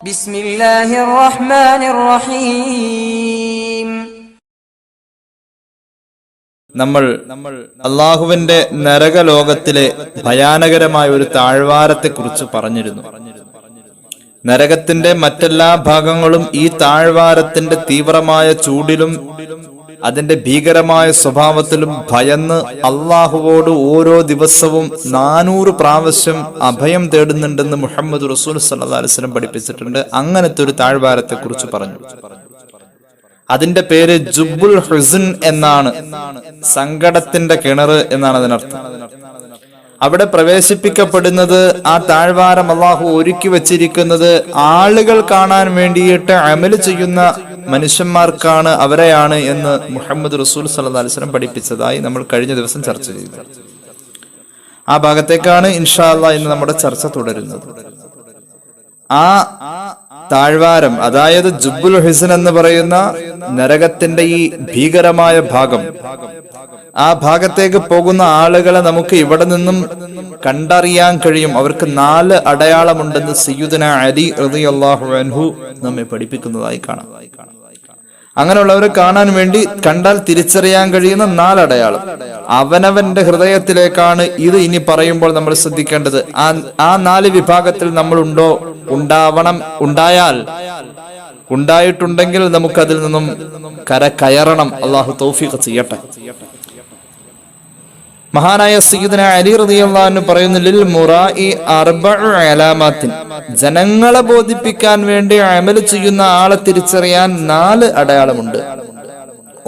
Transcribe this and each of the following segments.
ബിസ്മില്ലാഹിർ റഹ്മാനിർ റഹീം. നമ്മൾ അള്ളാഹുവിന്റെ നരകലോകത്തിലെ ഭയാനകരമായ ഒരു താഴ്വാരത്തെക്കുറിച്ച് പറഞ്ഞിരുന്നു. നരകത്തിന്റെ മറ്റെല്ലാ ഭാഗങ്ങളും ഈ താഴ്വാരത്തിന്റെ തീവ്രമായ ചൂടിലും അതിന്റെ ഭീകരമായ സ്വഭാവത്തിലും ഭയന്ന് അള്ളാഹുവോട് ഓരോ ദിവസവും 400 പ്രാവശ്യം അഭയം തേടുന്നുണ്ടെന്ന് മുഹമ്മദ് റസൂൽ സല്ലല്ലാഹു അലൈഹി വസല്ലം പഠിപ്പിച്ചിട്ടുണ്ട്. അങ്ങനത്തെ ഒരു താഴ്വാരത്തെ കുറിച്ച് പറഞ്ഞു. അതിന്റെ പേര് ജുബ്ബുൽ ഹുസ്ൻ എന്നാണ്, സങ്കടത്തിന്റെ കിണർ എന്നാണ് അതിനർത്ഥം. അവിടെ പ്രവേശിപ്പിക്കപ്പെടുന്നത്, ആ താഴ്വാരം അള്ളാഹു ഒരുക്കി വച്ചിരിക്കുന്നത് ആളുകൾ കാണാൻ വേണ്ടിയിട്ട് അമല് ചെയ്യുന്ന മനുഷ്യന്മാർക്കാണ്, അവരെയാണ് എന്ന് മുഹമ്മദ് റസൂൽ സല്ലല്ലാഹു അലൈഹി വസല്ലം പഠിപ്പിച്ചതായി നമ്മൾ കഴിഞ്ഞ ദിവസം ചർച്ച ചെയ്തു. ആ ഭാഗത്തേക്കാണ് ഇൻഷാ അല്ലാഹ് ഇന്ന് നമ്മുടെ ചർച്ച തുടരുന്നത്. ആ താഴ്വാരം, അതായത് ജുബ്ബുൽ ഹുസ്ൻ എന്ന് പറയുന്ന നരകത്തിന്റെ ഈ ഭീകരമായ ഭാഗം, ആ ഭാഗത്തേക്ക് പോകുന്ന ആളുകളെ നമുക്ക് ഇവിടെ നിന്നും കണ്ടറിയാൻ കഴിയും. അവർക്ക് 4 അടയാളമുണ്ടെന്ന് സയ്യിദുന അലി റളിയല്ലാഹു അൻഹു നമ്മെ പഠിപ്പിക്കുന്നതായി കാണാം. അങ്ങനെയുള്ളവരെ കാണാൻ വേണ്ടി കണ്ടാൽ തിരിച്ചറിയാൻ കഴിയുന്ന 4 അടയാളം അവനവന്റെ ഹൃദയത്തിലേക്കാണ് ഇത് ഇനി പറയുമ്പോൾ നമ്മൾ ശ്രദ്ധിക്കേണ്ടത്. ആ 4 വിഭാഗത്തിൽ നമ്മൾ ഉണ്ടോ, ഉണ്ടായിട്ടുണ്ടെങ്കിൽ നമുക്കതിൽ നിന്നും കയറണം. അള്ളാഹു തൗഫീഖ് ചെയ്യട്ടെ. മഹാനായ സയ്യിദുന അലി റളിയല്ലാഹു അൻഹു പറയുന്നു, ലിൽ മുറാഇ 4 അലാമാത്തിൻ, ജനങ്ങളെ ബോധിപ്പിക്കാൻ വേണ്ടി അമൽ ചെയ്യുന്ന ആളെ തിരിച്ചറിയാൻ 4 അടയാളമുണ്ട്.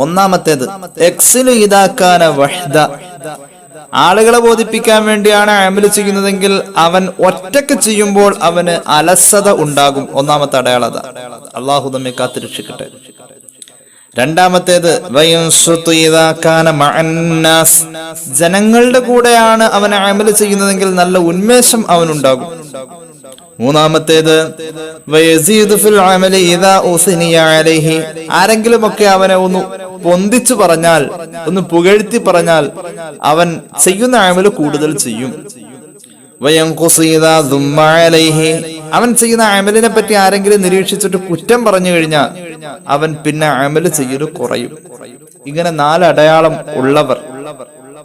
ഒന്നാമത്തേത് എക്സിലു ഇദാ കാന വഹ്ദ, ആളുകളെ ബോധിപ്പിക്കാൻ വേണ്ടിയാണ് അമൽ ചെയ്യുന്നതെങ്കിൽ അവൻ ഒറ്റക്ക് ചെയ്യുമ്പോൾ അവന് അലസത ഉണ്ടാകും. ഒന്നാമത്തെ അടയാളത. അള്ളാഹു നമ്മെ കാത്തുരക്ഷിക്കട്ടെ. രണ്ടാമത്തേത് ജനങ്ങളുടെ കൂടെയാണ് അവൻ അമൽ ചെയ്യുന്നതെങ്കിൽ നല്ല ഉന്മേഷം അവനുണ്ടാകും. മൂന്നാമത്തേത് ആരെങ്കിലുമൊക്കെ അവനെ ഒന്ന് പൊന്തിച്ചു പറഞ്ഞാൽ, ഒന്ന് പുകഴ്ത്തി പറഞ്ഞാൽ അവൻ ചെയ്യുന്ന അമല് കൂടുതൽ ചെയ്യും. അവൻ ചെയ്യുന്ന അമലിനെ പറ്റി ആരെങ്കിലും നിരീക്ഷിച്ചിട്ട് കുറ്റം പറഞ്ഞു കഴിഞ്ഞാൽ അവൻ പിന്നെ അമല് ചെയ്യൽ കുറയും. ഇങ്ങനെ 4 അടയാളം ഉള്ളവർ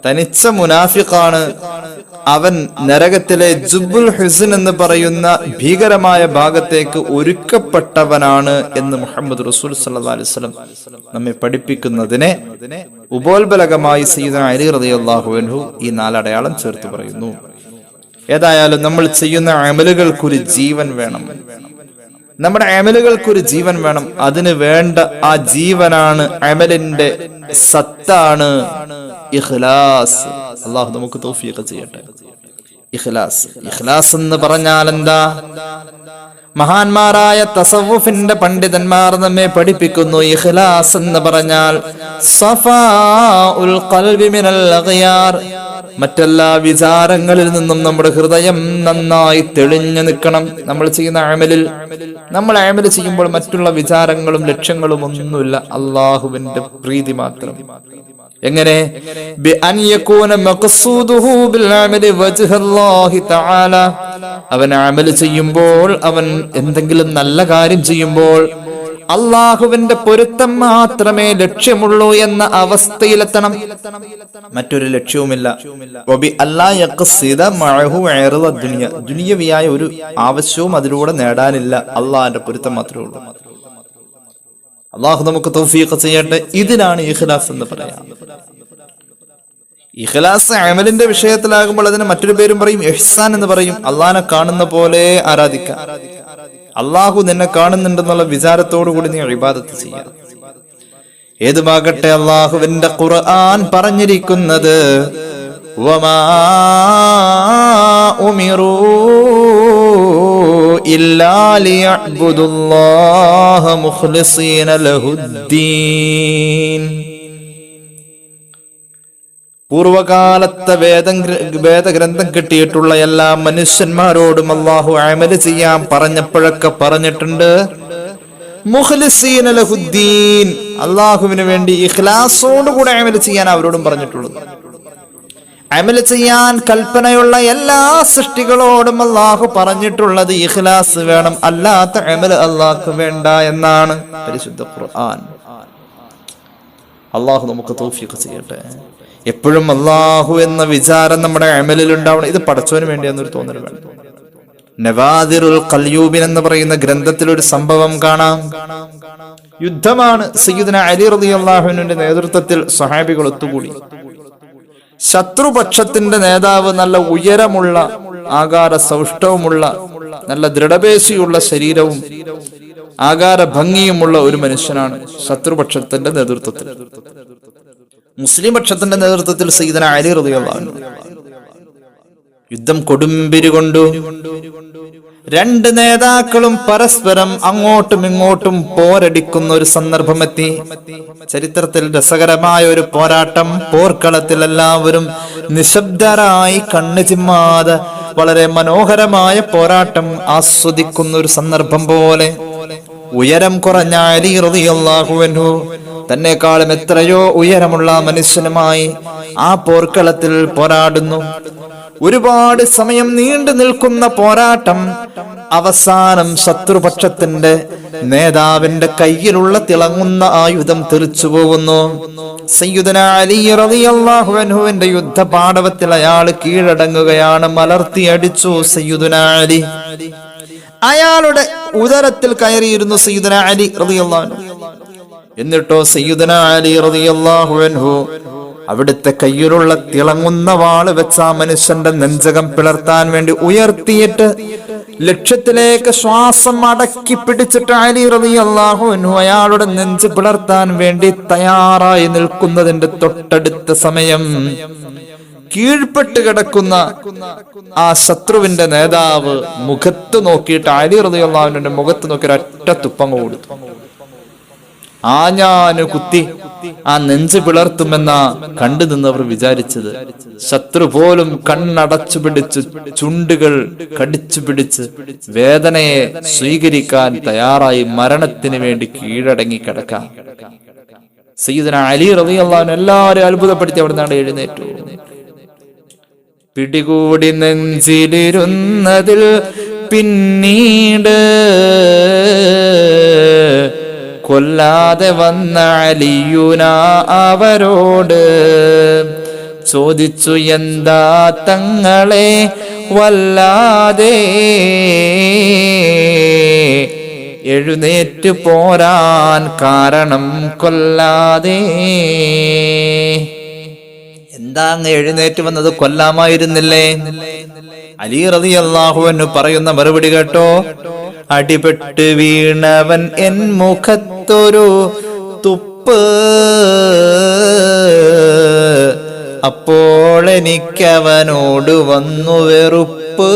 തനിച്ച മുനാഫിഖാണ്. അവൻ നരകത്തിലെ ജുബ്ബുൽ ഹുസ്ൻ എന്ന് പറയുന്ന ഭീകരമായ ഭാഗത്തേക്ക് ഒരുക്കപ്പെട്ടവനാണ് എന്ന് മുഹമ്മദ് റസൂൽ സല്ലല്ലാഹു അലൈഹി വസല്ലം നമ്മെ പഠിപ്പിക്കുന്നതിനെ ഉപോത്ബലകമായി സയ്യിദുന അലി റളിയല്ലാഹു അൻഹു ഈ 4 അടയാളം ചേർത്ത് പറയുന്നു. ഏതായാലും നമ്മൾ ചെയ്യുന്ന അമലുകൾക്കൊരു ജീവൻ വേണം. നമ്മുടെ അമലുകൾക്കൊരു ജീവൻ വേണം. അതിന് വേണ്ട ആ ജീവനാണ്, അമലിന്റെ സത്താണ് ഇഖ്ലാസ്. അല്ലാഹു നമുക്ക് തൗഫീഖ് ചെയ്യട്ടെ. ഇഖ്ലാസ് എന്ന് പറഞ്ഞാൽ എന്താ? മഹാന്മാരായ തസവ്വുഫിന്റെ പണ്ഡിതന്മാർ നമ്മെ പഠിപ്പിക്കുന്നു, ഇഖ്ലാസ് എന്ന് പറഞ്ഞാൽ സഫാഉൽ ഖൽബി മിനൽ അഗ്യാർ, മറ്റെല്ലാ വിചാരങ്ങളിൽ നിന്നും നമ്മുടെ ഹൃദയം നന്നായി തെളിഞ്ഞു നിൽക്കണം. നമ്മൾ ചെയ്യുന്ന അമലിൽ, നമ്മൾ അമൽ ചെയ്യുമ്പോൾ മറ്റുള്ള വിചാരങ്ങളും ലക്ഷ്യങ്ങളും ഒന്നുമില്ല, അള്ളാഹുവിന്റെ പ്രീതി മാത്രം. എങ്ങനെ? അവൻ അമൽ ചെയ്യുമ്പോൾ, അവൻ എന്തെങ്കിലും നല്ല കാര്യം ചെയ്യുമ്പോൾ അള്ളാഹുവിന്റെ പൊരുത്തം മാത്രമേ ലക്ഷ്യമുള്ളൂ എന്ന അവസ്ഥയിലെത്തണം. മറ്റൊരു ലക്ഷ്യവുമില്ല. ദുനിയവിയായ ഒരു ആവശ്യവും അതിലൂടെ നേടാനില്ല. അള്ളാഹിന്റെ പൊരുത്തം മാത്രമേ ഉള്ളൂ. അള്ളാഹു നമുക്ക് തൗഫീഖ് ചെയ്യട്ടെ. ഇതിനാണ് ഇഖ്ലാസ് എന്ന് പറയാം. ഇഖ്ലാസ് അമലിന്റെ വിഷയത്തിലാകുമ്പോൾ അതിന് മറ്റൊരു പേരും പറയും, ഇഹ്സാൻ എന്ന് പറയും. അള്ളാഹിനെ കാണുന്ന പോലെ ആരാധിക്കാം. അള്ളാഹു നിന്നെ കാണുന്നുണ്ടെന്നുള്ള വിചാരത്തോടു കൂടി നീ ഇബാദത്ത് ചെയ്യാം. ഏതുമാകട്ടെ, അള്ളാഹുവിന്റെ ഖുർആൻ പറഞ്ഞിരിക്കുന്നത് വമാ ഉമിറൂ ഇല്ലാ ലിയഅ്ബുദുല്ലാഹ മുഖ്ലിസീന ലഹുദ്ദീൻ. പൂർവകാലത്തെ വേദഗ്രന്ഥം കിട്ടിയിട്ടുള്ള എല്ലാ മനുഷ്യന്മാരോടും അള്ളാഹു അമല് ചെയ്യാൻ പറഞ്ഞപ്പോഴൊക്കെ പറഞ്ഞിട്ടുണ്ട് മുഖ്ലിസീന ലഹുദ്ദീൻ, അള്ളാഹുവിന് വേണ്ടി ഇഖ്ലാസോട് കൂടെ അമല് ചെയ്യാൻ അവരോടും പറഞ്ഞിട്ടുള്ളത്. അമൽ ചെയ്യാൻ കൽപ്പനയുള്ള എല്ലാ സൃഷ്ടികളോടും അല്ലാഹു പറഞ്ഞിട്ടുള്ളത് ഇഖ്ലാസ് വേണം, അല്ലാത്ത അമൽ അല്ലാഹുക്ക് വേണ്ട എന്നാണ് പരിശുദ്ധ ഖുർആൻ. അല്ലാഹു നമുക്ക് തൗഫീഖ് ചെയ്യട്ടെ. എപ്പോഴും അല്ലാഹു എന്ന വിചാരം നമ്മുടെ അമലിൽ ഉണ്ടാവണം. ഇത് പടച്ചവന് വേണ്ടിയെന്നൊരു തോന്നൽ വേണം. നവാദിറുൽ ഖൽയൂബിൻ എന്ന് പറയുന്ന ഗ്രന്ഥത്തിൽ ഒരു സംഭവം കാണാം. യുദ്ധമാണ്. സയ്യിദുനാ അലി റളിയല്ലാഹു അൻഹുവിന്റെ നേതൃത്വത്തിൽ സ്വഹാബികൾ ഒത്തുകൂടി. ശത്രുപക്ഷത്തിന്റെ നേതാവ് നല്ല ഉയരമുള്ള, ആകാര സൗഷ്ഠവമുള്ള, നല്ല ദൃഢപേശിയുള്ള ശരീരവും ആകാര ഭംഗിയുമുള്ള ഒരു മനുഷ്യനാണ് ശത്രുപക്ഷത്തിന്റെ നേതൃത്വത്തിൽ. മുസ്ലിം പക്ഷത്തിന്റെ നേതൃത്വത്തിൽ സയ്യിദുനാ അലി റളിയല്ലാഹു അൻഹു. യുദ്ധം കൊടുമ്പിരി കൊണ്ടു. രണ്ട് നേതാക്കളും പരസ്പരം അങ്ങോട്ടും ഇങ്ങോട്ടും പോരടിക്കുന്ന ഒരു സന്ദർഭമെത്തി. ചരിത്രത്തിൽ രസകരമായ ഒരു പോരാട്ടം. പോർക്കളത്തിൽ എല്ലാവരും നിശബ്ദരായി കണ്ണു ചിമ്മാതെ വളരെ മനോഹരമായ പോരാട്ടം ആസ്വദിക്കുന്ന ഒരു സന്ദർഭം പോലെ ഉയരം കുറഞ്ഞ അലി റളിയല്ലാഹു അൻഹു തന്നെക്കാളും എത്രയോ ഉയരമുള്ള മനുഷ്യനുമായി ആ പോർക്കളത്തിൽ പോരാടുന്നു. ഒരുപാട് സമയം നീണ്ടു നിൽക്കുന്ന പോരാട്ടം. അവസാനം ശത്രുപക്ഷത്തിന്റെ നേതാവിന്റെ കയ്യിലുള്ള തിളങ്ങുന്ന ആയുധം തെറിച്ചു പോകുന്നു. സയ്യിദുനാ അലി റളിയല്ലാഹു അൻഹുവിന്റെ യുദ്ധപാടവത്തിൽ അയാൾ കീഴടങ്ങുകയാണ്. മലർത്തിയടിച്ചു സയ്യിദുനാ അലി. അയാളുടെ ഉദരത്തിൽ കയറിയിരുന്നു സയ്യിദുനാ അലി റളിയല്ലാഹു അൻഹു. എന്നിട്ടോ സയ്യിദുനാ അലി റളിയല്ലാഹു അൻഹു അവിടുത്തെ കയ്യിലുള്ള തിളങ്ങുന്ന വാള് വെച്ച ആ മനുഷ്യന്റെ നെഞ്ചകം പിളർത്താൻ വേണ്ടി ഉയർത്തിയിട്ട് ലക്ഷ്യത്തിലേക്ക് ശ്വാസം അടക്കി പിടിച്ചിട്ട് അലി റളിയല്ലാഹു അൻഹു അയാളുടെ നെഞ്ച് പിളർത്താൻ വേണ്ടി തയ്യാറായി നിൽക്കുന്നതിന്റെ തൊട്ടടുത്ത സമയം കീഴ്പ്പെട്ട് കിടക്കുന്ന ആ ശത്രുവിന്റെ നേതാവ് മുഖത്ത് നോക്കിയിട്ട് അലി റളിയല്ലാഹു അൻഹുവിന്റെ മുഖത്ത് നോക്കി ഒരൊറ്റ തുപ്പങ്ങ് കൊടുത്തു. ആഞ്ഞാന് കുത്തി ആ നെഞ്ച് പിളർത്തുമെന്ന കണ്ടു നിന്നവർ വിചാരിച്ചത്. ശത്രു പോലും കണ്ണടച്ചു പിടിച്ച് ചുണ്ടുകൾ കടിച്ചു പിടിച്ച് വേദനയെ സ്വീകരിക്കാൻ തയ്യാറായി മരണത്തിന് വേണ്ടി കീഴടങ്ങി കിടക്കാം. സയ്യിദുനാ അലി റളിയല്ലാഹു അൻഹു എല്ലാവരും അത്ഭുതപ്പെടുത്തി അവിടുന്ന് എഴുന്നേറ്റു. പിടികൂടി നെഞ്ചിലിരുന്നതിൽ പിന്നീട് കൊല്ലാതെ വന്ന അലിയുന അവരോട് ചോദിച്ചു, എന്താ തങ്ങളെ വല്ലാതെ എഴുന്നേറ്റ് പോരാൻ കാരണം കൊല്ലാതെ? എന്താ അങ്ങ് എഴുന്നേറ്റ് വന്നത്? കൊല്ലാമായിരുന്നില്ലേ? അലി റളിയല്ലാഹു അൻഹു പറയുന്ന മറുപടി കേട്ടോ. അടിപെട്ട് വീണവൻ എൻ മുഖത്തൊരു തുപ്പ്, അപ്പോൾ എനിക്കവനോട് വന്നു വെറുപ്പ്.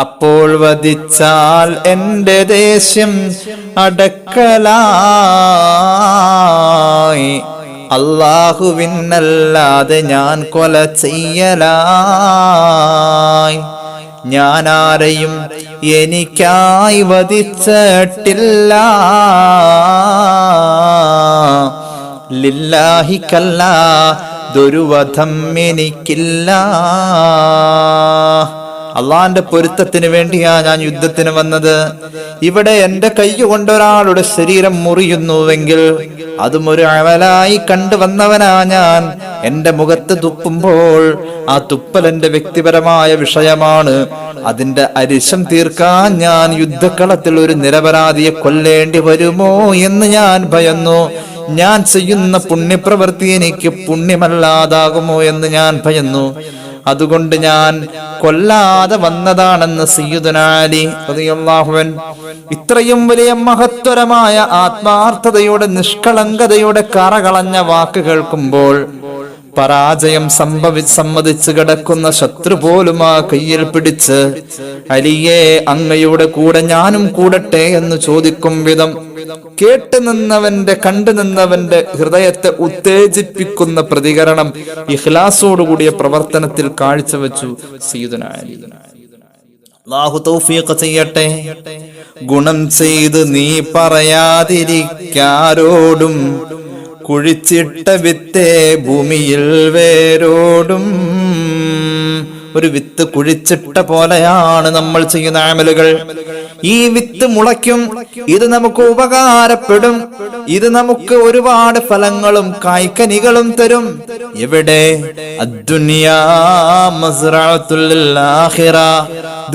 അപ്പോൾ വധിച്ചാൽ എന്റെ ദേഷ്യം അടക്കലായി, അല്ലാഹുവിനല്ലാതെ ഞാൻ കൊല ചെയ്യലായി. ഞാനാരെയും എനിക്കായി വധിച്ചിട്ടില്ല, ലില്ലാഹി കല്ലാ ദുർവധം എനിക്കില്ല. അള്ളാന്റെ പൊരുത്തത്തിന് വേണ്ടിയാ ഞാൻ യുദ്ധത്തിന് വന്നത്. ഇവിടെ എന്റെ കൈകൊണ്ട് ഒരാളുടെ ശരീരം മുറിയുന്നുവെങ്കിൽ അതും ഒരു അമലായി കണ്ടുവന്നവനാ ഞാൻ. എന്റെ മുഖത്ത് തുപ്പുമ്പോൾ ആ തുപ്പൽ എന്റെ വ്യക്തിപരമായ വിഷയമാണ്. അതിന്റെ അരിശം തീർക്കാൻ ഞാൻ യുദ്ധക്കളത്തിൽ ഒരു നിരപരാധിയെ കൊല്ലേണ്ടി വരുമോ എന്ന് ഞാൻ ഭയന്നു. ഞാൻ ചെയ്യുന്ന പുണ്യപ്രവൃത്തി എനിക്ക് പുണ്യമല്ലാതാകുമോ എന്ന് ഞാൻ ഭയന്നു. അതുകൊണ്ട് ഞാൻ കൊല്ലാതെ വന്നതാണെന്ന് സയ്യിദുനാ അലി റളിയല്ലാഹു അൻഹു ഇത്രയും വലിയ മഹത്വരമായ ആത്മാർത്ഥതയുടെ നിഷ്കളങ്കതയുടെ കറകളഞ്ഞ വാക്ക് കേൾക്കുമ്പോൾ പരാജയം സമ്മതിച്ചു കിടക്കുന്ന ശത്രു പോലും ആ കയ്യിൽ പിടിച്ച്, അലിയെ അങ്ങയുടെ കൂടെ ഞാനും കൂടട്ടെ എന്ന് ചോദിക്കും വിധം കേട്ടു നിന്നവന്റെ കണ്ടു നിന്നവന്റെ ഹൃദയത്തെ ഉത്തേജിപ്പിക്കുന്ന പ്രതികരണം ഇഖ്ലാസോടുകൂടിയ പ്രവർത്തനത്തിൽ കാഴ്ചവെച്ചു സയ്യിദുനാ അലി. അല്ലാഹു തൗഫീഖ് ചെയ്യട്ടെ. ഗുണം ചെയ്ത് നീ പറയാതിരിക്കാരോടും കുഴിച്ചിട്ട വിത്തേ ഭൂമിയിൽ വേരോടും. ഒരു വിത്ത് കുഴിച്ചിട്ട പോലെയാണ് നമ്മൾ ചെയ്യുന്ന അമലുകൾ. ഈ വിത്ത് മുളയ്ക്കും, ഇത് നമുക്ക് ഉപകാരപ്പെടും, ഇത് നമുക്ക് ഒരുപാട് ഫലങ്ങളും കായ്ക്കനികളും തരും. എവിടെ? അദ്ദുനിയാ മസ്റഅത്തുൽ ആഖിറ,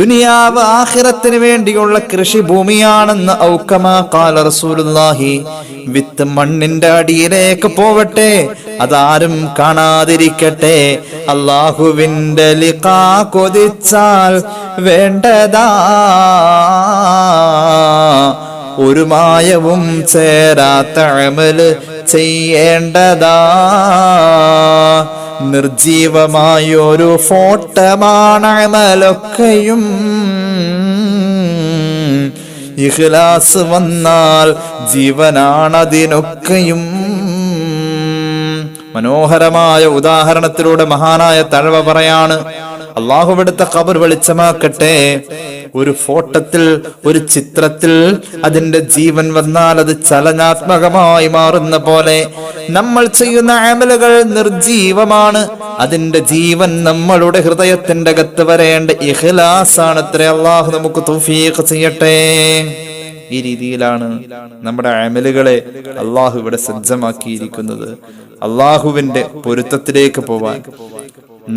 ദുനിയാവ് ആഖിറത്തിന് വേണ്ടിയുള്ള കൃഷിഭൂമിയാണെന്ന് ഔകമാ ഖാല റസൂലുള്ളാഹി. വിത്ത് മണ്ണിന്റെ അടിയിലേക്ക് പോവട്ടെ, അതാരും കാണാതിരിക്കട്ടെ. അല്ലാഹുവിന്റെ ലിഖാ കൊതിച്ചാൽ വേണ്ടതാ, ഒരു മായവും ചേരാത്ത അമല് ചെയ്യേണ്ടതാ. നിർജീവമായൊരു ഫോട്ടമാണ് അമലൊക്കെയും, ഇഖ്ലാസ് വന്നാൽ ജീവനാണതിനൊക്കെയും. മനോഹരമായ ഉദാഹരണത്തിലൂടെ മഹാനായ തഴവ പറയാണ്, അള്ളാഹുവിടുത്തെ ഖബർ വെളിച്ചമാക്കട്ടെ. ഒരു ഫോട്ടത്തിൽ, ഒരു ചിത്രത്തിൽ അതിന്റെ ജീവൻ വന്നാൽ അത് ചലനാത്മകമായി മാറുന്ന പോലെ നമ്മൾ ചെയ്യുന്ന അമലുകൾ നിർജീവമാണ്. അതിന്റെ ജീവൻ നമ്മളുടെ ഹൃദയത്തിന്റെ അകത്ത് വരേണ്ട ഇഖ്ലാസാണ്. അത്രേ. അള്ളാഹു നമുക്ക് തൗഫീഖ് ചെയ്യട്ടെ. ഈ രീതിയിലാണ് നമ്മുടെ അമലുകളെ അള്ളാഹു ഇവിടെ സജ്ജമാക്കിയിരിക്കുന്നത്. അള്ളാഹുവിന്റെ പൊരുത്തത്തിലേക്ക് പോവാൻ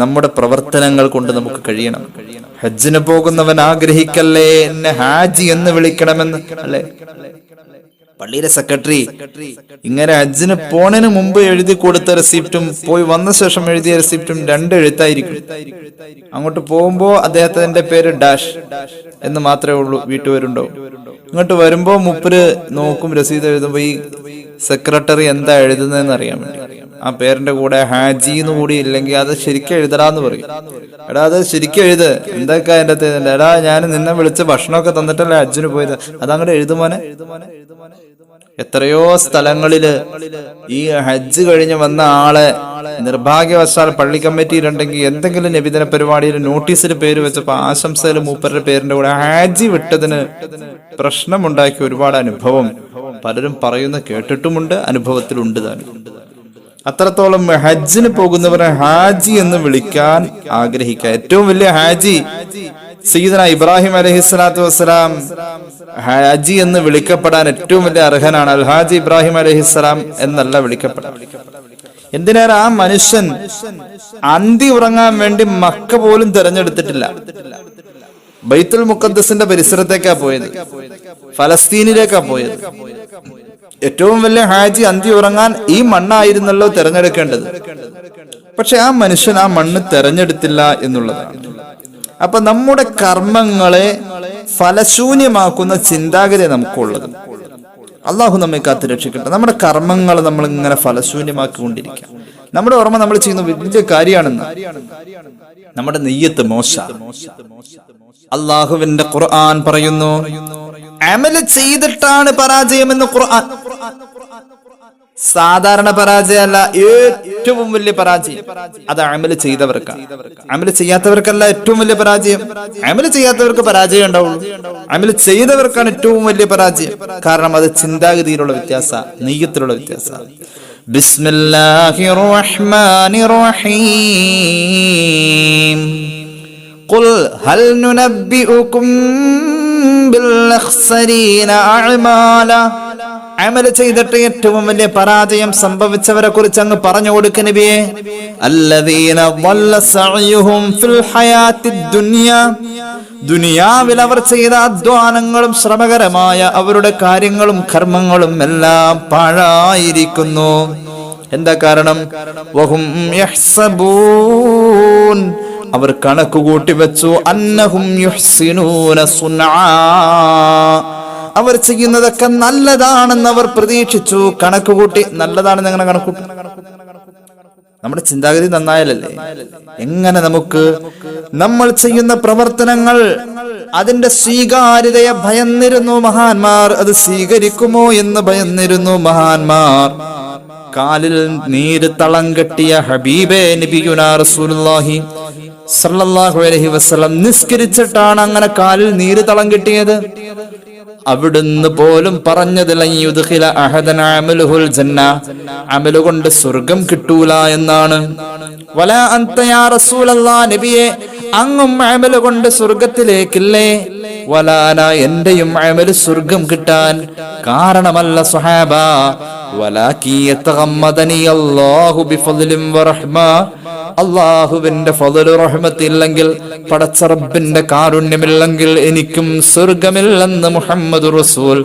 നമ്മുടെ പ്രവർത്തനങ്ങൾ കൊണ്ട് നമുക്ക് കഴിയണം. ഹജ്ജിന് പോകുന്നവൻ ആഗ്രഹിക്കല്ലേ എന്നെ ഹാജി എന്ന് വിളിക്കണമെന്ന്, അല്ലെ? പള്ളിയിലെ സെക്രട്ടറി ഇങ്ങനെ ഹജ്ജിന് പോണതിന് മുമ്പ് എഴുതി കൊടുത്ത റെസിപ്റ്റും പോയി വന്ന ശേഷം എഴുതിയ റെസിപ്റ്റും രണ്ട് എഴുത്തായിരിക്കും. അങ്ങോട്ട് പോകുമ്പോ അദ്ദേഹത്തിന്റെ പേര് ഡാഷ് എന്ന് മാത്രമേ ഉള്ളൂ, വീട്ടുപേരുണ്ടാവും. ഇങ്ങോട്ട് വരുമ്പോ മുപ്പര് നോക്കും രസീത് എഴുതുമ്പോ ഈ സെക്രട്ടറി എന്താ എഴുതുന്നതെന്ന് അറിയാൻ വേണ്ടി ആ പേരിന്റെ കൂടെ ഹാജി എന്ന് കൂടി ഇല്ലെങ്കിൽ അത് ശരിക്കും എഴുതടാന്ന് പറയും. എടാ അത് ശരിക്കും എഴുത്, എന്തൊക്കെ അതിന്റെ എടാ ഞാൻ നിന്നെ വിളിച്ച് ഭക്ഷണമൊക്കെ തന്നിട്ടല്ലേ ഹജ്ജിന് പോയത്, അതങ്ങോട്ട് എഴുതുമോനെ. എത്രയോ സ്ഥലങ്ങളില് ഈ ഹജ്ജ് കഴിഞ്ഞ് വന്ന ആളെ നിർഭാഗ്യവശാൽ പള്ളി കമ്മിറ്റിയിലുണ്ടെങ്കിൽ എന്തെങ്കിലും നബിദിന പരിപാടിയിൽ നോട്ടീസിൽ പേര് വെച്ചപ്പോ ആശംസയിൽ മൂപ്പരുടെ പേരിന്റെ കൂടെ ഹാജി വിട്ടതിന് പ്രശ്നമുണ്ടാക്കിയ ഒരുപാട് അനുഭവം പലരും പറയുന്ന കേട്ടിട്ടുമുണ്ട്, അനുഭവത്തിലുണ്ട് താനും. അത്രത്തോളം ഹജ്ജിന് പോകുന്നവരെ ഹാജി എന്ന് വിളിക്കാൻ ആഗ്രഹിക്കുക. ഏറ്റവും വലിയ ഹാജി സയ്യിദന ഇബ്രാഹിം അലൈഹിസ്സലാത്തു വസ്സലാം ഹാജി എന്ന് വിളിക്കപ്പെടാൻ ഏറ്റവും വലിയ അർഹനാണ്. അൽ ഹാജി ഇബ്രാഹിം അലൈഹിസ്സലാം എന്നല്ല വിളിക്കപ്പെടാൻ. എന്തിനേറെ ആ മനുഷ്യൻ അന്തി ഉറങ്ങാൻ വേണ്ടി മക്ക പോലും തിരഞ്ഞെടുത്തിട്ടില്ല. ബൈത്തുൽ മുഖദ്ദസിന്റെ പരിസരത്തേക്കാ പോയത്, ഫലസ്തീനിലേക്കാ പോയത്. ഏറ്റവും വലിയ ഹാജി അന്തി ഉറങ്ങാൻ ഈ മണ്ണായിരുന്നല്ലോ തിരഞ്ഞെടുക്കേണ്ടത്. പക്ഷെ ആ മനുഷ്യൻ ആ മണ്ണ് തെരഞ്ഞെടുത്തില്ല എന്നുള്ളതാണ്. അപ്പൊ നമ്മുടെ കർമ്മങ്ങളെ ഫലശൂന്യമാക്കുന്ന ചിന്താഗതി നമുക്കുള്ളത്. അള്ളാഹു നമ്മെ കാത്ത് രക്ഷിക്കട്ടെ. നമ്മുടെ കർമ്മങ്ങൾ നമ്മൾ ഇങ്ങനെ ഫലശൂന്യമാക്കിക്കൊണ്ടിരിക്കുക. നമ്മുടെ ഓർമ്മ നമ്മൾ ചെയ്യുന്ന വലിയ കാര്യമാണെന്ന് നമ്മുടെ നെയ്യത്ത് മോശ. അള്ളാഹുവിന്റെ ഖുർആൻ പറയുന്നു, അമല് ചെയ്തിട്ടാണ് പരാജയമെന്ന് ഖുർആൻ. സാധാരണ പരാജയമല്ല, ഏറ്റവും വലിയ പരാജയം അത് അമല് ചെയ്തവർക്കാണ്. അമല് ചെയ്യാത്തവർക്കല്ല ഏറ്റവും വലിയ പരാജയം. അമല് ചെയ്യാത്തവർക്ക് പരാജയം ഉണ്ടാവുള്ളൂ, അമല് ചെയ്തവർക്കാണ് ഏറ്റവും വലിയ പരാജയം. കാരണം അത് ചിന്താഗതിയിലുള്ള വ്യത്യാസ, നെയ്യത്തിലുള്ള വ്യത്യാസ. ബിസ്മില്ലാഹിർ റഹ്മാനിർ റഹീം. ഖുൽ ഹൽ നുനബ്ബിഉകും ബിൽ അഖ്സരീന അഅമാല. അമൽ ചെയ്തിട്ട് ഏറ്റവും വലിയ പരാജയം സംഭവിച്ചവരെ കുറിച്ച് അങ്ങ് പറഞ്ഞു കൊടുക്ക നബിയേ. അല്ലദീന ളല്ല സഅയുഹും ഫിൽ ഹയാത്തിദ് ദുനിയ. ദുനിയാവിൽ അവർ ചെയ്ത അധ്വാനങ്ങളും ശ്രമകരമായ അവരുടെ കാര്യങ്ങളും കർമ്മങ്ങളും എല്ലാം പാഴായിരിക്കുന്നു. എന്താ കാരണം? വഹും യഹ്സബൂൻ. അവർ കണക്ക് കൂട്ടി വെച്ചു, അന്നഹും യുഹ്സിനൂന സുൻആ. അവർ ചെയ്യുന്നതൊക്കെ നല്ലതാണെന്ന് അവർ പ്രതീക്ഷിച്ചു, കണക്ക് കൂട്ടി. നല്ലതാണെന്ന് എങ്ങനെ കണക്കൂട്ടി? നമ്മുടെ ചിന്താഗതി നന്നായാലല്ലേ. എങ്ങനെ നമുക്ക് നമ്മൾ ചെയ്യുന്ന പ്രവർത്തനങ്ങൾ അതിന്റെ സ്വീകാര്യതയെ ഭയന്നിരുന്നു മഹാന്മാർ. അത് സ്വീകരിക്കുമോ എന്ന് ഭയന്നിരുന്നു മഹാന്മാർ. കാലിൽ നീര് തളം കെട്ടിയ ഹബീബേ നബിയുനാ റസൂലുള്ളാഹി സ്വല്ലല്ലാഹു അലൈഹി വസല്ലം നിസ്കരിച്ചിട്ടാണ് അങ്ങനെ കാലിൽ നീര് തളം കെട്ടിയത്. അവിടുന്ന് പോലും പറഞ്ഞത് അമല് കൊണ്ട് സ്വർഗം കിട്ടൂല എന്നാണ്. വലാ അൻത യാ റസൂലല്ലാഹ്, നബിയെ അങ്ങും അമല് കൊണ്ട് സ്വർഗത്തിലേക്കില്ലേ? വലാന, എന്റെയും അമല് സ്വർഗം കിട്ടാൻ കാരണമല്ല സ്വഹാബ. വലാകി യതഗമ്മദനി അല്ലാഹു ബിഫദ്ലിൻ വറഹ്മ, അല്ലാഹുവിന്റെ ഫദ്ൽ റഹ്മത്ത് ഇല്ലെങ്കിൽ, പടച്ച റബ്ബിന്റെ കാരുണ്യമില്ലെങ്കിൽ എനിക്കും സ്വർഗമില്ലെന്ന് മുഹമ്മദ് റസൂൽ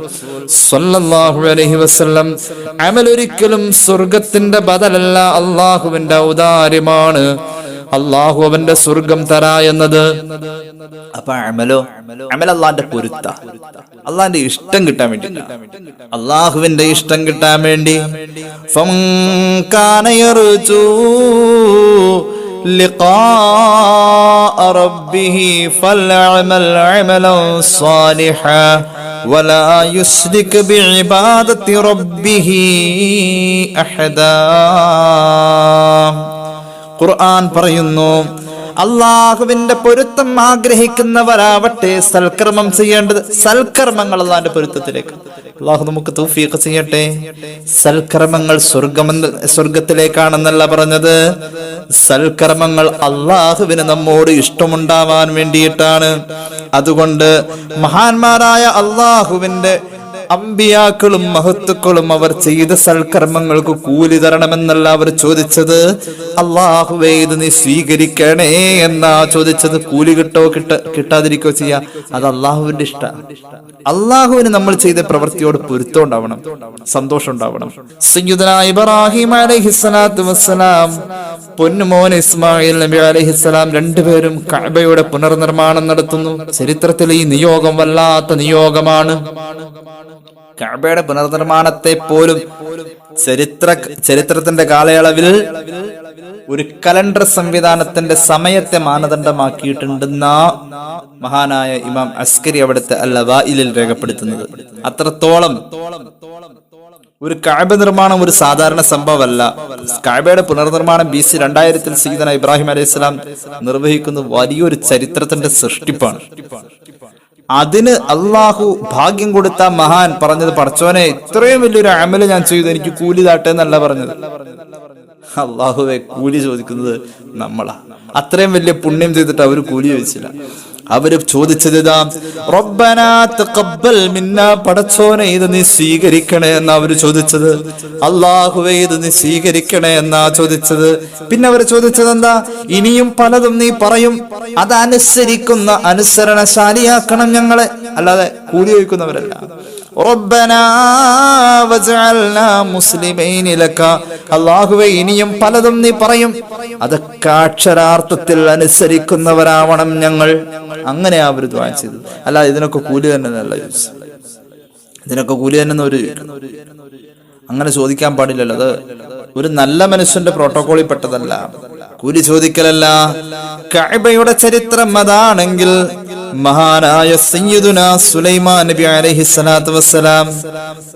സ്വല്ലല്ലാഹു അലൈഹി വസല്ലം. അമൽ ഒരിക്കലും സ്വർഗത്തിന്റെ ബദലല്ല, അല്ലാഹുവിന്റെ ഔദാര്യമാണ്. അല്ലാഹു അവന്റെ സ്വർഗം തരാ എന്നത്. അപ്പൊ അമലോ, അമൽ അല്ലാഹുവിന്റെ പൊരുത്ത, അല്ലാഹുവിന്റെ ഇഷ്ടം കിട്ടാൻ വേണ്ടി, അല്ലാഹുവിന്റെ ഇഷ്ടം കിട്ടാൻ വേണ്ടി. ഫമൻ കാന യർജു ലിഖാഅ റബ്ബിഹി ഫൽഅമൽ അമലൻ സാലിഹാ വലാ യുശ്രിക് ബിഇബാദത്തി റബ്ബിഹി അഹദാ. ഖുർആൻ പറയുന്നു, അള്ളാഹുവിന്റെ പൊരുത്തം ആഗ്രഹിക്കുന്നവരാവട്ടെ സൽക്കർമ്മം ചെയ്യേണ്ടത്. സൽക്കർമ്മങ്ങൾ അള്ളാഹിന്റെ പൊരുത്തത്തിലേക്ക്. അള്ളാഹു നമുക്ക് തൗഫീഖ് ചെയ്യട്ടെ. സൽക്കർമ്മങ്ങൾ സ്വർഗത്തിലേക്കാണെന്നല്ല പറഞ്ഞത്. സൽക്കർമ്മങ്ങൾ അള്ളാഹുവിന് നമ്മോട് ഇഷ്ടമുണ്ടാവാൻ വേണ്ടിയിട്ടാണ്. അതുകൊണ്ട് മഹാന്മാരായ അള്ളാഹുവിന്റെ അമ്പിയാക്കളും മഹത്തുക്കളും അവർ ചെയ്ത സൽക്കർമ്മങ്ങൾക്ക് കൂലി തരണമെന്നല്ല അവർ ചോദിച്ചത്. അള്ളാഹുവേ ഇത് നീ സ്വീകരിക്കണേ എന്നാ ചോദിച്ചത്. കൂലി കിട്ടാതിരിക്കോ ചെയ്യാ, അത് അള്ളാഹുവിന്റെ ഇഷ്ടമാണ്. അള്ളാഹുവിന് നമ്മൾ ചെയ്ത പ്രവൃത്തിയോട് പൊരുത്തം ഉണ്ടാവണം, സന്തോഷം ഉണ്ടാവണം. സയ്യിദുനാ ഇബ്രാഹിം അലൈഹിസ്സലാത്തു വസ്സലാം, പൊന്നുമോൻ ഇസ്മായിൽ നബി അലൈഹിസ്സലാം രണ്ടുപേരും കഅബയുടെ പുനർനിർമ്മാണം നടത്തുന്നു. ചരിത്രത്തിൽ ഈ നിയോഗം വല്ലാത്ത നിയോഗമാണ്. കഅബയുടെ പുനർനിർമ്മാണത്തെ പോലും ചരിത്രത്തിന്റെ കാലയളവിൽ ഒരു കലണ്ടർ സംവിധാനത്തിന്റെ സമയത്തെ മാനദണ്ഡമാക്കിയിട്ടുണ്ടെന്ന മഹാനായ ഇമാം അസ്കരി അവിടുത്തെ അൽ-ലവായിലിൽ രേഖപ്പെടുത്തുന്നത്. അത്രത്തോളം ഒരു കഅബ നിർമ്മാണം ഒരു സാധാരണ സംഭവമല്ല. കഅബയുടെ പുനർനിർമ്മാണം BC 2000 സയ്യിദന ഇബ്രാഹിം അലൈഹിസ്സലാം നിർവഹിക്കുന്ന വലിയൊരു ചരിത്രത്തിന്റെ സൃഷ്ടിപ്പാണ്. അതിന് അള്ളാഹു ഭാഗ്യം കൊടുത്ത മഹാൻ പറഞ്ഞത്, പടച്ചോനെ ഇത്രയും വലിയൊരു അമല് ഞാൻ ചെയ്തു, എനിക്ക് കൂലി താട്ടെ എന്നല്ല പറഞ്ഞത്. അള്ളാഹുവെ കൂലി ചോദിക്കുന്നത് നമ്മളാ. അത്രയും വലിയ പുണ്യം ചെയ്തിട്ട് അവര് കൂലി ചോദിച്ചില്ല. അവര് ചോദിച്ചത് ഇതാ, റബ്ബനാ തഖബ്ബൽ മിന്നാ, പടച്ചോനെ ഇത് നീ സ്വീകരിക്കണേ എന്നാ അവര് ചോദിച്ചത്. അല്ലാഹുവേ ഇത് നീ സ്വീകരിക്കണേ എന്നാ ചോദിച്ചത്. പിന്നെ അവർ ചോദിച്ചത് എന്താ? ഇനിയും പലതും നീ പറയും, അതനുസരിക്കുന്ന അനുസരണശാലിയാക്കണം ഞങ്ങളെ, അല്ലാതെ കൂലി ചോദിക്കുന്നവരല്ല. റബ്ബനാ വജഅൽനാ മുസ്ലിമൈനി ലക, അല്ലാഹുവേ ഇനിയും പലതും നീ പറയും, അതൊക്കെ അക്ഷരാർത്ഥത്തിൽ അനുസരിക്കുന്നവരാവണം ഞങ്ങൾ. അങ്ങനെ അവർ ദുആ ചെയ്തത്. അല്ല ഇതിനൊക്കെ കൂലി തന്നെ അല്ല ചോദിച്ചത്. ഇതിനൊക്കെ കൂലി തന്നെ ഒരു അങ്ങനെ ചോദിക്കാൻ പാടില്ലല്ലോ. അത് ഒരു നല്ല മനുഷ്യന്റെ പ്രോട്ടോകോളിൽ പെട്ടതല്ല, കൂലി ചോദിക്കലല്ല. കഅബയുടെ ചരിത്രം അതാണെങ്കിൽ മഹാനായ സയ്യിദുനാ സുലൈമാൻ നബി അലൈഹിസ്സലാത്തു വസ്സലാം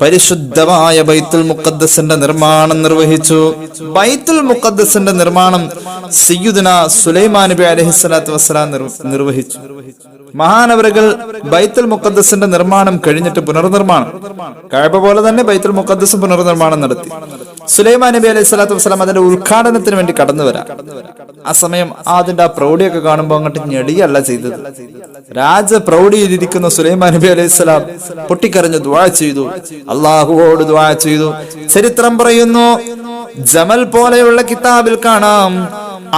പരിശുദ്ധമായ ബൈത്തുൽ മുഖദ്ദസിന്റെ നിർമ്മാണം നിർവഹിച്ചു. ബൈത്തുൽ മുഖദ്ദസിന്റെ നിർമ്മാണം സയ്യിദുനാ സുലൈമാൻ നബി അലൈഹിസ്സലാത്തു വസ്സലാം നിർവഹിച്ചു. മഹാനവറുകൾ ബൈത്തുൽ മുഖദ്ദസിന്റെ നിർമ്മാണം കഴിഞ്ഞിട്ട് പുനർനിർമ്മാണം, കഅബ പോലെ തന്നെ ബൈത്തുൽ മുഖദ്ദസും പുനർനിർമ്മാണം നടത്തി. സുലൈമാൻ നബി അലൈഹി സ്വലാത്തു വസ്സലാം അതിന്റെ ഉദ്ഘാടനത്തിന് വേണ്ടി കടന്നു വരാം. ആ സമയം അതിന്റെ ആ പ്രൗഢിയൊക്കെ കാണുമ്പോൾ അങ്ങോട്ട് ഞെടിയല്ല ചെയ്തത്. രാജപ്രൗഢിയിലിരിക്കുന്ന സുലൈമാൻ നബി അലൈഹി സ്വലാം പൊട്ടിക്കരഞ്ഞ് ദുആ ചെയ്തു, അള്ളാഹുവോട് ദുആ ചെയ്തു. ചരിത്രം പറയുന്നു, ജമൽ പോലെയുള്ള കിതാബിൽ കാണാം,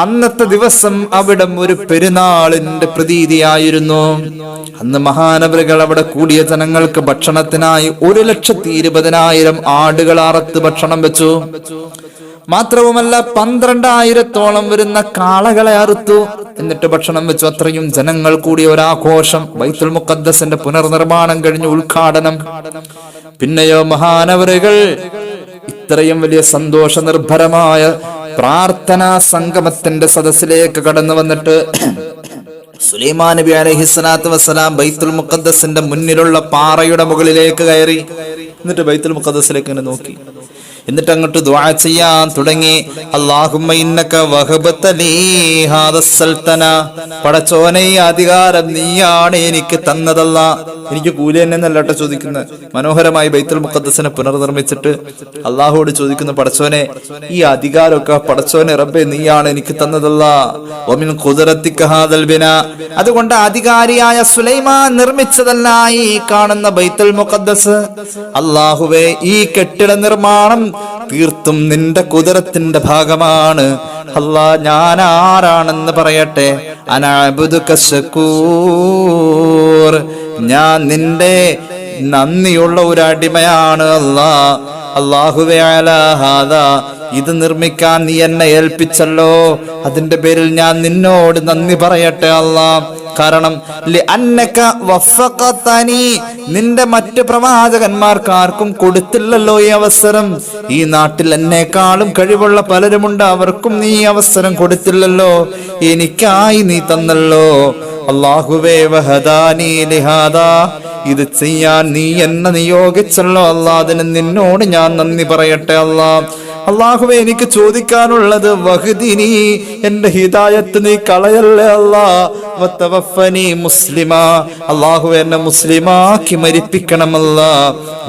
അന്നത്തെ ദിവസം അവിടം ഒരു പെരുന്നാളിന്റെ പ്രതീതിയായിരുന്നു. അന്ന് മഹാനവറുകൾ അവിടെ കൂടിയ ജനങ്ങൾക്ക് ഭക്ഷണത്തിനായി 1,20,000 ആടുകൾ അറുത്ത് ഭക്ഷണം വെച്ചു. മാത്രവുമല്ല 12,000-ഓളം വരുന്ന കാളകളെ അറുത്തു, എന്നിട്ട് ഭക്ഷണം വെച്ചു. അത്രയും ജനങ്ങൾ കൂടിയ ഒരാഘോഷം. ബൈത്തുൽ മുഖദ്ദസിന്റെ പുനർനിർമ്മാണം കഴിഞ്ഞു, ഉദ്ഘാടനം. പിന്നെയോ മഹാനവറുകൾ ഇത്രയും വലിയ സന്തോഷ നിർഭരമായ പ്രാർത്ഥനാ സംഗമത്തിന്റെ സദസ്സിലേക്ക് കടന്നു വന്നിട്ട് സുലൈമാൻ നബി അലൈഹിസ്സലാത്തു വസ്സലാം ബൈത്തുൽ മുഖദ്ദസിന്റെ മുന്നിലുള്ള പാറയുടെ മുകളിലേക്ക് കയറി. എന്നിട്ട് ബൈത്തുൽ മുഖദ്ദസിലേക്ക് നോക്കി. എന്നിട്ട് അങ്ങോട്ട് ദുആ ചെയ്യാൻ തുടങ്ങി. അല്ലാഹുമ്മ ഇന്നക വഹബത ലീ ഹാദസ് സൽതന, പടച്ചോനെ ഈ അധികാരം നീയാണ് എനിക്ക് തന്നതല്ല. എനിക്ക് കൂലി തന്നെ എന്നല്ലട്ടോ ചോദിക്കുന്നത്. മനോഹരമായി ബൈത്തുൽ മുഖദ്ദസിനെ പുനർനിർമ്മിച്ചിട്ട് അള്ളാഹുവോട് ചോദിക്കുന്ന, പടച്ചോനെ ഈ അധികാരമൊക്കെ പടച്ചോനെ റബ്ബേ നീയാണ് എനിക്ക് തന്നതല്ല. വമിൻ ഖുദ്റതിക ഹാദൽ ബിനാ, അതുകൊണ്ട് അധികാരിയായ സുലൈമാൻ നിർമ്മിച്ചതല്ല ഈ കാണുന്ന ബൈത്തുൽ മുഖദ്ദസ്. അല്ലാഹുവേ ഈ കെട്ടിട നിർമ്മാണം തീർത്തും നിന്റെ ഖുദ്റത്തിന്റെ ഭാഗമാണ്. അല്ലാ ഞാൻ ആരാണെന്ന് പറയട്ടെ. അനഅബ്ദുക ശകൂർ, ഞാൻ നിന്റെ നന്ദിയുള്ള ഒരു അടിമയാണ്. അല്ലാഹുവേ അലാ ഹാദാ, ഇത് നിർമ്മിക്കാൻ നീ എന്നെ ഏൽപ്പിച്ചല്ലോ, അതിന്റെ പേരിൽ ഞാൻ നിന്നോട് നന്ദി പറയട്ടെ അല്ലാ. കാരണം നിന്റെ മറ്റ് പ്രവാചകന്മാർക്ക് ആർക്കും കൊടുത്തില്ലല്ലോ ഈ അവസരം. ഈ നാട്ടിൽ എന്നെക്കാളും കഴിവുള്ള പലരുമുണ്ട്, അവർക്കും നീ അവസരം കൊടുത്തില്ലല്ലോ, എനിക്കായി നീ തന്നല്ലോ. അല്ലാഹുവേ വഹദാനി ലിഹാദാ, ഇത് ചെയ്യാൻ നീ എന്നെ നിയോഗിച്ചല്ലോ അല്ലാ, അതിന് നിന്നോട് ഞാൻ നന്ദി പറയട്ടെ അല്ലാ. അല്ലാഹുവേ എനിക്ക് ചോദിക്കാനുള്ളത് വഹ്ദിനി, എന്റെ ഹിദായത്ത് നീ കളയല്ലേ അല്ലാ. വതവഫനി മുസ്ലിമാ, അല്ലാഹുവേ എന്നെ മുസ്ലിമാക്കി മരിപ്പിക്കണമല്ലാ.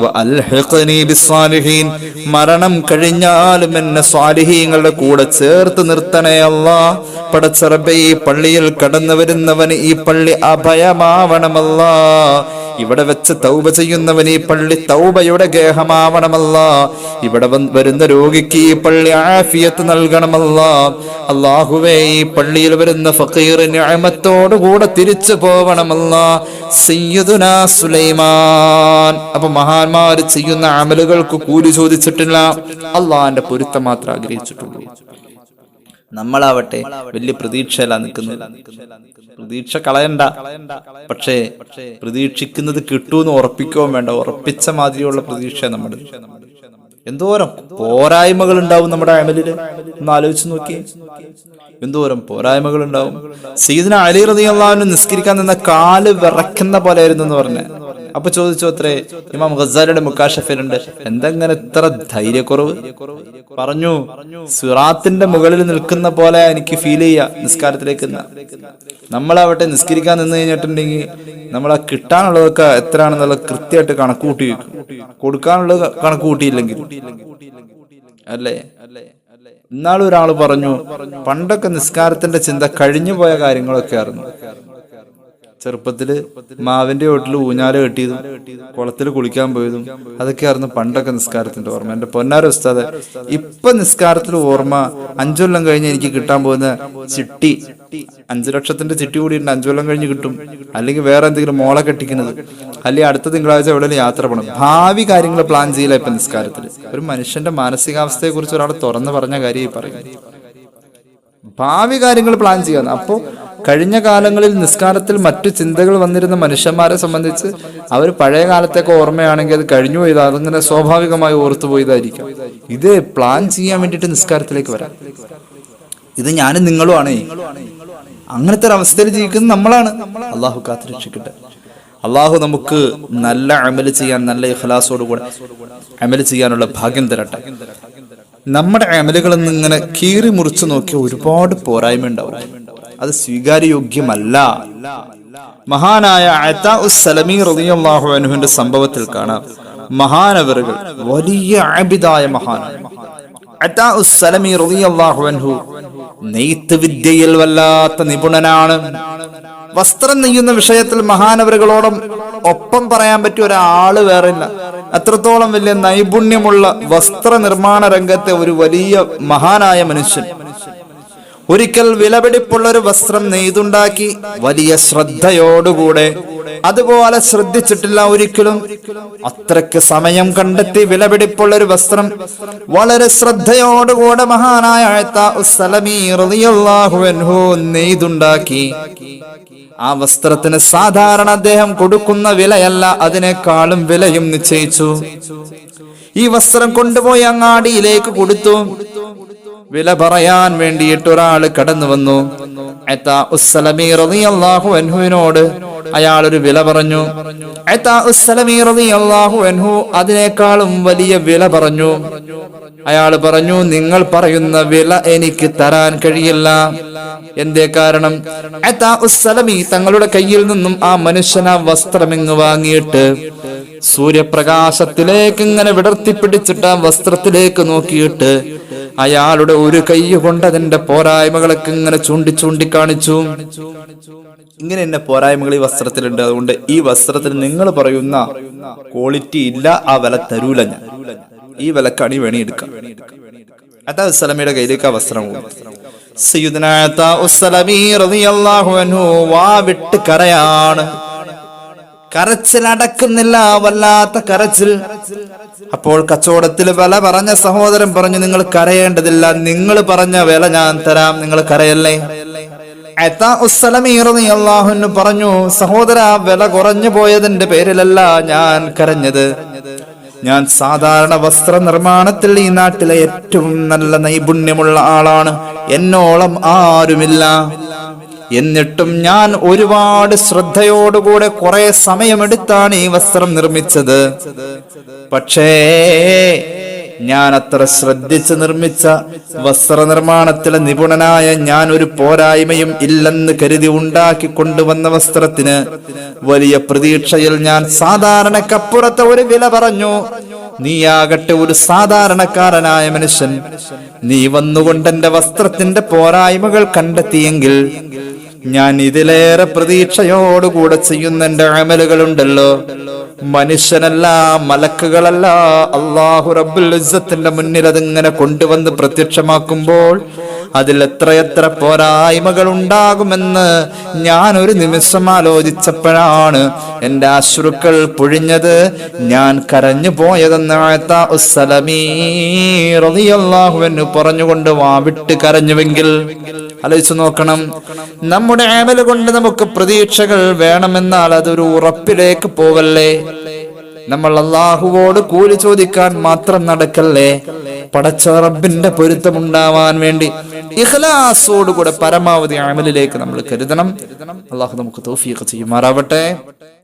വഅൽഹിഖ്നി ബിസ്സാലിഹീൻ, മരണം കഴിഞ്ഞാലും എന്നെ സ്വാലിഹീങ്ങളുടെ കൂടെ ചേർത്ത് നിർത്തണേ അല്ലാ. പടച്ച റബ്ബേ ഈ പള്ളിയിൽ കടന്നു വരുന്നവന് ഈ പള്ളി അഭയമാവണമല്ലാ. ഇവിടെ വെച്ച് തൗബ ചെയ്യുന്നവൻ ഈ പള്ളി തൗബയുടെ ഗേഹമാവണമല്ല. ഇവിടെ വരുന്ന രോഗിക്ക് ഈ പള്ളി ആഫിയത്ത് നൽകണമല്ല. അല്ലാഹുവേ ഈ പള്ളിയിൽ വരുന്ന ഫഖീർ നിഅമത്തോടുകൂടെ തിരിച്ചു പോവണമല്ല. സയ്യിദുനാ സുലൈമാൻ. അപ്പൊ മഹാന്മാർ ചെയ്യുന്ന അമലുകൾക്ക് കൂലി ചോദിച്ചിട്ടില്ല, അള്ളാന്റെ പൊരുത്തം മാത്രം ആഗ്രഹിച്ചിട്ടുള്ളൂ. നമ്മളാവട്ടെ വലിയ പ്രതീക്ഷയിലാണ് നിൽക്കുന്നത്. പ്രതീക്ഷ കളയണ്ട, പക്ഷേ പ്രതീക്ഷിക്കുന്നത് കിട്ടൂന്ന് ഉറപ്പിക്കുകയും വേണ്ട. ഉറപ്പിച്ച മാതിരിയുള്ള പ്രതീക്ഷ നമ്മുടെ. എന്തോരം പോരായ്മകൾ ഉണ്ടാവും നമ്മുടെ അമലില്, ഒന്ന് ആലോചിച്ച് നോക്കി. എന്തോരം പോരായ്മകൾ ഉണ്ടാവും. സയ്യിദ്നാ അലി റളിയല്ലാഹു അൻഹു നിസ്കരിക്കാൻ നിന്ന കാല് വിറയ്ക്കുന്ന പോലെ ആയിരുന്നു എന്ന് പറഞ്ഞ. അപ്പൊ ചോദിച്ചു അത്രേ, ഇമാം ഗസാലിയുടെ മുക്കാശഫിലുണ്ട്, എന്തെങ്ങനെ ഇത്ര ധൈര്യക്കുറവ്? പറഞ്ഞു, സിറാത്തിന്റെ മുകളിൽ നിൽക്കുന്ന പോലെ എനിക്ക് ഫീൽ ചെയ്യാ നിസ്കാരത്തിലേക്ക്. നമ്മളാവട്ടെ നിസ്കരിക്കാൻ നിന്ന് കഴിഞ്ഞിട്ടുണ്ടെങ്കിൽ നമ്മൾ ആ കിട്ടാനുള്ളതൊക്കെ എത്രയാണെന്നുള്ളത് കൃത്യമായിട്ട് കണക്ക് കൂട്ടി വെക്കും. കൊടുക്കാനുള്ളത് കണക്ക് കൂട്ടിയില്ലെങ്കിൽ അല്ലേ. ഇന്നാളും ഒരാൾ പറഞ്ഞു, പണ്ടൊക്കെ നിസ്കാരത്തിന്റെ ചിന്ത കഴിഞ്ഞു പോയ കാര്യങ്ങളൊക്കെ ആയിരുന്നു. ചെറുപ്പത്തില് മാവിന്റെ വീട്ടിൽ ഊഞ്ഞാല് കെട്ടിയതും കുളത്തിൽ കുളിക്കാൻ പോയതും അതൊക്കെയായിരുന്നു പണ്ടൊക്കെ നിസ്കാരത്തിന്റെ ഓർമ്മ. എന്റെ പൊന്നാര ഉസ്താദ്, ഇപ്പൊ നിസ്കാരത്തിൽ ഓർമ്മ 5 കൊല്ലം കഴിഞ്ഞ് എനിക്ക് കിട്ടാൻ പോകുന്ന ചിട്ടി, 5 ലക്ഷത്തിന്റെ ചിട്ടി കൂടി ഉണ്ട്, 5 കൊല്ലം കഴിഞ്ഞ് കിട്ടും. അല്ലെങ്കിൽ വേറെ എന്തെങ്കിലും മോളെ കെട്ടിക്കുന്നത്, അല്ലെങ്കിൽ അടുത്ത തിങ്കളാഴ്ച എവിടെയെങ്കിലും യാത്ര പോകണം. ഭാവി കാര്യങ്ങൾ പ്ലാൻ ചെയ്യില്ല ഇപ്പൊ നിസ്കാരത്തിൽ. ഒരു മനുഷ്യന്റെ മാനസികാവസ്ഥയെ കുറിച്ച് ഒരാൾ തുറന്നു പറഞ്ഞ കാര്യം പറയും. ഭാവി കാര്യങ്ങൾ പ്ലാൻ ചെയ്യാന്ന്. അപ്പോ കഴിഞ്ഞ കാലങ്ങളിൽ നിസ്കാരത്തിൽ മറ്റു ചിന്തകൾ വന്നിരുന്ന മനുഷ്യന്മാരെ സംബന്ധിച്ച് അവർ പഴയ കാലത്തേക്ക് ഓർമ്മയാണെങ്കിൽ അത് കഴിഞ്ഞു പോയത് അതിങ്ങനെ സ്വാഭാവികമായി ഓർത്തു പോയതായിരിക്കും. ഇത് പ്ലാൻ ചെയ്യാൻ വേണ്ടിയിട്ട് നിസ്കാരത്തിലേക്ക് വരാം. ഇത് ഞാനും നിങ്ങളുമാണ്. അങ്ങനത്തെ ഒരു അവസ്ഥയിൽ ജീവിക്കുന്നത് നമ്മളാണ്. അള്ളാഹു കാത്തുരക്ഷിക്കട്ടെ. അള്ളാഹു നമുക്ക് നല്ല അമല് ചെയ്യാൻ, നല്ല ഇഖ്ലാസോടുകൂടെ അമല് ചെയ്യാനുള്ള ഭാഗ്യം തരട്ടെ. നമ്മുടെ അമലുകളൊന്നും ഇങ്ങനെ കീറി മുറിച്ചു നോക്കിയ ഒരുപാട് പോരായ്മ ഉണ്ടാവും. അത് സ്വീകാര്യോഗ്യമല്ല. മഹാനായ അതാഉസ് സലമി റളിയല്ലാഹു അൻഹുവിന്റെ സംഭവത്തിൽ കാണാം, മഹാനവറുകൾ വലിയ ആബിദായ മഹാനാണ്. അതാഉസ് സലമി റളിയല്ലാഹു അൻഹു നെയ്ത്ത് വിദ്യയിൽ വല്ലാത്ത നിപുണനാണ്. വസ്ത്രം നെയ്യുന്ന വിഷയത്തിൽ മഹാനവറുകളോടും ഒപ്പം പറയാൻ പറ്റിയ ഒരാള് വേറെ ഇല്ല. അത്രത്തോളം വലിയ നൈപുണ്യമുള്ള വസ്ത്ര നിർമ്മാണ രംഗത്തെ ഒരു വലിയ മഹാനായ മനുഷ്യൻ ഒരിക്കൽ വിലപിടിപ്പുള്ള ഒരു വസ്ത്രം നെയ്തുണ്ടാക്കി വലിയ ശ്രദ്ധയോടുകൂടെ. അതുപോലെ ശ്രദ്ധിച്ചിട്ടില്ല ഒരിക്കലും. അത്രയ്ക്ക് സമയം കണ്ടെത്തി വിലപിടിപ്പുള്ള ഒരു വസ്ത്രം വളരെ ശ്രദ്ധയോടുകൂടെ മഹാനായ അതാഉസ് സലമി റളിയല്ലാഹു അൻഹു നെയ്തുണ്ടാക്കി. ആ വസ്ത്രത്തിന് സാധാരണ അദ്ദേഹം കൊടുക്കുന്ന വിലയല്ല, അതിനേക്കാളും വിലയും നിശ്ചയിച്ചു. ഈ വസ്ത്രം കൊണ്ടുപോയി അങ്ങാടിയിലേക്ക് കൊടുത്തു. വില പറയാൻ വേണ്ടിയിട്ട് ഒരാൾ കടന്നു വന്നു. അതാ ഉസ്സലമി റളിയല്ലാഹു അൻഹുവിനോട് അയാൾ ഒരു വില പറഞ്ഞു. അതാ ഉസ്സലമി റളിയല്ലാഹു അൻഹു അതിനേക്കാളും വലിയ വില പറഞ്ഞു. അയാൾ പറഞ്ഞു, നിങ്ങൾ പറയുന്ന വില എനിക്ക് തരാൻ കഴിയില്ല. എന്തേ കാരണം? അതാ ഉസ്സലമി തങ്ങളുടെ കയ്യിൽ നിന്നും ആ മനുഷ്യൻ ആ വസ്ത്രം ഇങ്ങ് വാങ്ങിയിട്ട് സൂര്യപ്രകാശത്തിലേക്ക് ഇങ്ങനെ വിടർത്തിപ്പിടിച്ചിട്ട് ആ വസ്ത്രത്തിലേക്ക് നോക്കിയിട്ട് അയാളുടെ ഒരു കൈ കൊണ്ട് അതിന്റെ പോരായ്മകളൊക്കെ ഇങ്ങനെ ചൂണ്ടി കാണിച്ചു. ഇങ്ങനെ എന്നെ പോരായ്മകൾ ഈ വസ്ത്രത്തിലുണ്ട്, അതുകൊണ്ട് ഈ വസ്ത്രത്തിന് നിങ്ങൾ പറയുന്ന ക്വാളിറ്റി ഇല്ല, ആ വില തരൂല, ഞാൻ ഈ വിലക്കാണ് ഈ വേണി എടുക്കാം. അതാ ഉസ്സലമിയുടെ കയ്യിലേക്ക് ആ വസ്ത്രം സയ്യിദുനാ അതാ ഉസ്സലമി റളിയല്ലാഹു അൻഹു വാ വിട്ട് കരയാണ്. കരച്ചിൽ അടക്കുന്നില്ല, വല്ലാത്ത കരച്ചിൽ. അപ്പോൾ കച്ചവടത്തിൽ വില പറഞ്ഞ സഹോദരൻ പറഞ്ഞു, നിങ്ങൾ കരയേണ്ടതില്ല, നിങ്ങൾ പറഞ്ഞ വില ഞാൻ തരാം, നിങ്ങൾ കരയല്ലേ. അതാ ഉസ്സലമി റളിയല്ലാഹു അൻഹു പറഞ്ഞു, സഹോദര, വില കുറഞ്ഞു പോയതിന്റെ പേരിലല്ല ഞാൻ കരഞ്ഞത്. ഞാൻ സാധാരണ വസ്ത്ര നിർമ്മാണത്തിൽ ഈ നാട്ടിലെ ഏറ്റവും നല്ല നൈപുണ്യമുള്ള ആളാണ്, എന്നോളം ആരുമില്ല. എന്നിട്ടും ഞാൻ ഒരുപാട് ശ്രദ്ധയോടുകൂടെ കുറെ സമയമെടുത്താണ് ഈ വസ്ത്രം നിർമ്മിച്ചത്. പക്ഷേ ഞാൻ അത്ര ശ്രദ്ധിച്ച് നിർമ്മിച്ച വസ്ത്രനിർമ്മാണത്തിലെ നിപുണനായ ഞാൻ ഒരു പോരായ്മയും ഇല്ലെന്ന് കരുതി ഉണ്ടാക്കി കൊണ്ടുവന്ന വസ്ത്രത്തിന് വലിയ പ്രതീക്ഷയിൽ ഞാൻ സാധാരണക്കപ്പുറത്തെ ഒരു വില പറഞ്ഞു. നീയാകട്ടെ ഒരു സാധാരണക്കാരനായ മനുഷ്യൻ, നീ വന്നുകൊണ്ട് എന്റെ വസ്ത്രത്തിന്റെ പോരായ്മകൾ കണ്ടെത്തിയെങ്കിൽ ഞാൻ ഇതിലേറെ പ്രതീക്ഷയോടുകൂടെ ചെയ്യുന്ന എന്റെ അമലുകളുണ്ടല്ലോ, മനുഷ്യനല്ല, മലക്കുകളല്ല, അല്ലാഹു റബ്ബുൽ ഇസ്സത്തിന്റെ മുന്നിൽ അതിങ്ങനെ കൊണ്ടുവന്ന് പ്രത്യക്ഷമാക്കുമ്പോൾ അതിൽ എത്രയെത്ര പോരായ്മകൾ ഉണ്ടാകുമെന്ന് ഞാൻ ഒരു നിമിഷം ആലോചിച്ചപ്പോഴാണ് എന്റെ അശ്രുക്കൾ പൊഴിഞ്ഞത്, ഞാൻ കരഞ്ഞു പോയതെന്ന് അതാ ഉസ്സലമി റളിയല്ലാഹു അൻഹു പറഞ്ഞുകൊണ്ട് വാവിട്ട് കരഞ്ഞുവെങ്കിൽ ആലോചിച്ചു നോക്കണം. നമ്മുടെ അമൽ കൊണ്ട് നമുക്ക് പ്രതീക്ഷകൾ വേണമെന്നാൽ അതൊരു ഉറപ്പിലേക്ക് പോവല്ലേ. നമ്മൾ അല്ലാഹുവോട് കൂലി ചോദിക്കാൻ മാത്രം നടക്കല്ലേ. പടച്ച റബ്ബിന്റെ പൊരുത്തമുണ്ടാവാൻ വേണ്ടി ഇഖ്ലാസോടുകൂടെ പരമാവധി അമലിലേക്ക് നമ്മൾ കരുതണം. അല്ലാഹു നമുക്ക് തൗഫീഖ് ചെയ്യുമാറാവട്ടെ.